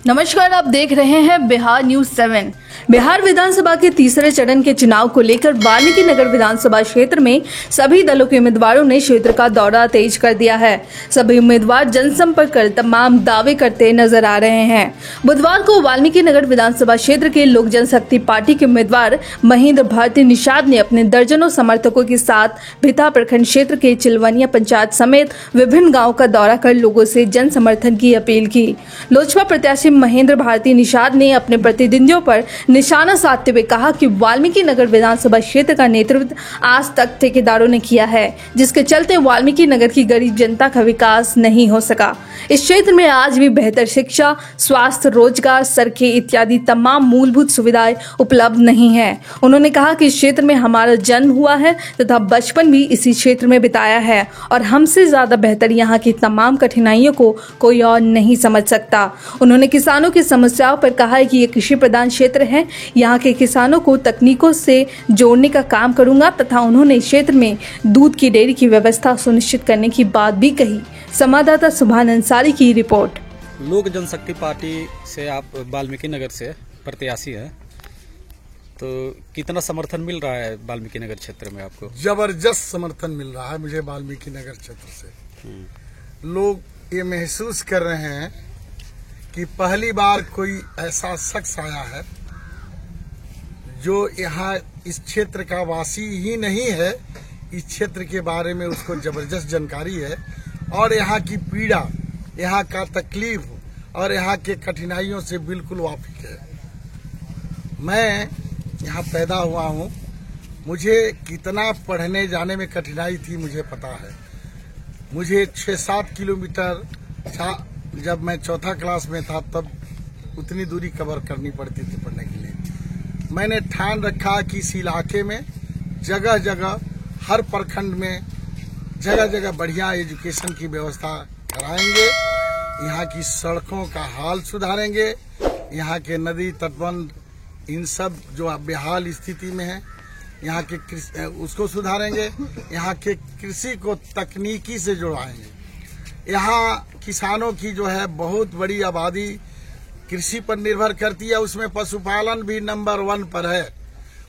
नमस्कार, आप देख रहे हैं बिहार न्यूज 7। बिहार विधानसभा के तीसरे चरण के चुनाव को लेकर वाल्मीकि नगर विधानसभा क्षेत्र में सभी दलों के उम्मीदवारों ने क्षेत्र का दौरा तेज कर दिया है। सभी उम्मीदवार जनसंपर्क कर तमाम दावे करते नजर आ रहे हैं। बुधवार को वाल्मीकि नगर विधानसभा क्षेत्र के लोक जनशक्ति पार्टी के उम्मीदवार महेंद्र भारती निषाद ने अपने दर्जनों समर्थकों के साथ भिता प्रखंड क्षेत्र के चिलवनिया पंचायत समेत विभिन्न गाँव का दौरा कर लोगों से जन समर्थन की अपील की। लोजपा प्रत्याशी महेंद्र भारती निषाद ने अपने प्रतिद्वंदियों पर निशाना साधते हुए कहा कि वाल्मीकि नगर विधानसभा क्षेत्र का नेतृत्व आज तक ठेकेदारों ने किया है, जिसके चलते वाल्मीकि नगर की गरीब जनता का विकास नहीं हो सका। इस क्षेत्र में आज भी बेहतर शिक्षा, स्वास्थ्य, रोजगार, सड़कें इत्यादि तमाम मूलभूत सुविधाएं उपलब्ध नहीं है। उन्होंने कहा कि इस क्षेत्र में हमारा जन्म हुआ है तथा बचपन भी इसी क्षेत्र में बिताया है और हमसे ज्यादा बेहतर यहाँ की तमाम कठिनाइयों को कोई और नहीं समझ सकता। उन्होंने किसानों की समस्याओं पर कहा है कि ये कृषि प्रधान क्षेत्र है, यहाँ के किसानों को तकनीकों से जोड़ने का काम करूंगा तथा उन्होंने इस क्षेत्र में दूध की डेयरी की व्यवस्था सुनिश्चित करने की बात भी कही। संवाददाता सुभान अंसारी की रिपोर्ट। लोक जनशक्ति पार्टी से आप वाल्मीकि नगर से प्रत्याशी हैं, तो कितना समर्थन मिल रहा है वाल्मीकि नगर क्षेत्र में आपको? जबरदस्त समर्थन मिल रहा है मुझे वाल्मीकि नगर क्षेत्र से। लोग ये महसूस कर रहे हैं कि पहली बार कोई ऐसा शख्स आया है जो यहाँ इस क्षेत्र का वासी ही नहीं है, इस क्षेत्र के बारे में उसको जबरदस्त जानकारी है और यहाँ की पीड़ा, यहाँ का तकलीफ और यहाँ के कठिनाइयों से बिल्कुल वाकिफ है। मैं यहाँ पैदा हुआ हूँ, मुझे कितना पढ़ने जाने में कठिनाई थी मुझे पता है। मुझे 6-7 किलोमीटर जब मैं चौथा क्लास में था तब उतनी दूरी कवर करनी पड़ती थी पढ़ने के लिए। मैंने ठान रखा कि इस इलाके में जगह जगह हर प्रखंड में जगह जगह बढ़िया एजुकेशन की व्यवस्था कराएंगे, यहाँ की सड़कों का हाल सुधारेंगे, यहाँ के नदी तटबंध इन सब जो बेहाल स्थिति में है यहाँ के उसको सुधारेंगे, यहाँ के कृषि को तकनीकी से जुड़वाएंगे। यहाँ किसानों की जो है बहुत बड़ी आबादी कृषि पर निर्भर करती है, उसमें पशुपालन भी नंबर 1 पर है,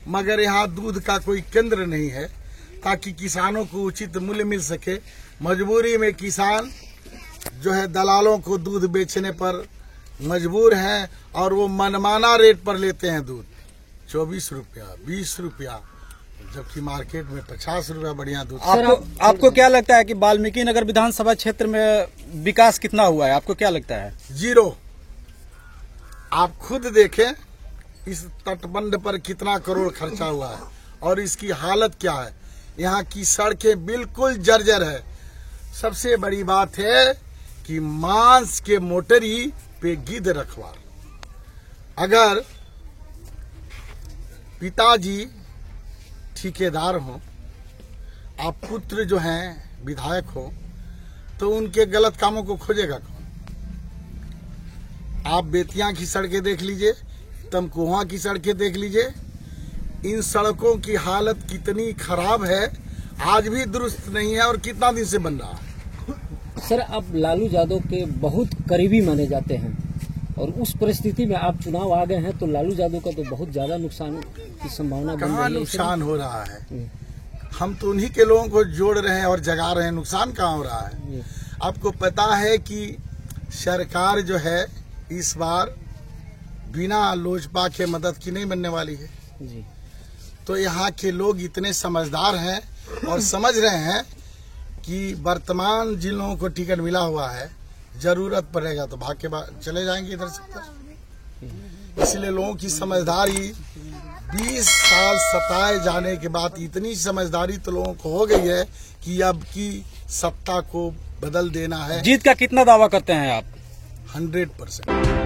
मगर यहाँ दूध का कोई केंद्र नहीं है ताकि किसानों को उचित मूल्य मिल सके। मजबूरी में किसान जो है दलालों को दूध बेचने पर मजबूर हैं और वो मनमाना रेट पर लेते हैं दूध, 24 रुपया 20 रुपया, जबकि मार्केट में 50 रुपया बढ़िया दूध। आपको क्या लगता है कि वाल्मीकि नगर विधानसभा क्षेत्र में विकास कितना हुआ है? आपको क्या लगता है? 0। आप खुद देखें इस तटबंध पर कितना करोड़ खर्चा हुआ है और इसकी हालत क्या है। यहाँ की सड़कें बिल्कुल जर्जर है। सबसे बड़ी बात है कि मांस के मोटरी पे गिद्ध रखवार। अगर पिताजी ठेकेदार हो, आप पुत्र जो हैं विधायक हो, तो उनके गलत कामों को खोजेगा कौन? आप बेतिया की सड़कें देख लीजिए, तमकुहा की सड़कें देख लीजिए, इन सड़कों की हालत कितनी खराब है, आज भी दुरुस्त नहीं है और कितना दिन से बन रहा है। सर, आप लालू यादव के बहुत करीबी माने जाते हैं और उस परिस्थिति में आप चुनाव आ गए हैं, तो लालू यादव का तो बहुत ज्यादा नुकसान की संभावना बन रही है। कहाँ नुकसान हो रहा है? हम तो उन्हीं के लोगों को जोड़ रहे हैं और जगा रहे हैं, नुकसान कहाँ हो रहा है? आपको पता है कि सरकार जो है इस बार बिना लोजपा के मदद की नहीं बनने वाली है जी। तो यहाँ के लोग इतने समझदार हैं और समझ रहे हैं कि वर्तमान जिन लोगों को टिकट मिला हुआ है, जरूरत पड़ेगा तो भाग के चले जाएंगे इधर से। इसलिए लोगों की समझदारी 20 साल सताए जाने के बाद इतनी समझदारी तो लोगों को हो गई है कि अब की सत्ता को बदल देना है। जीत का कितना दावा करते हैं आप? 100%।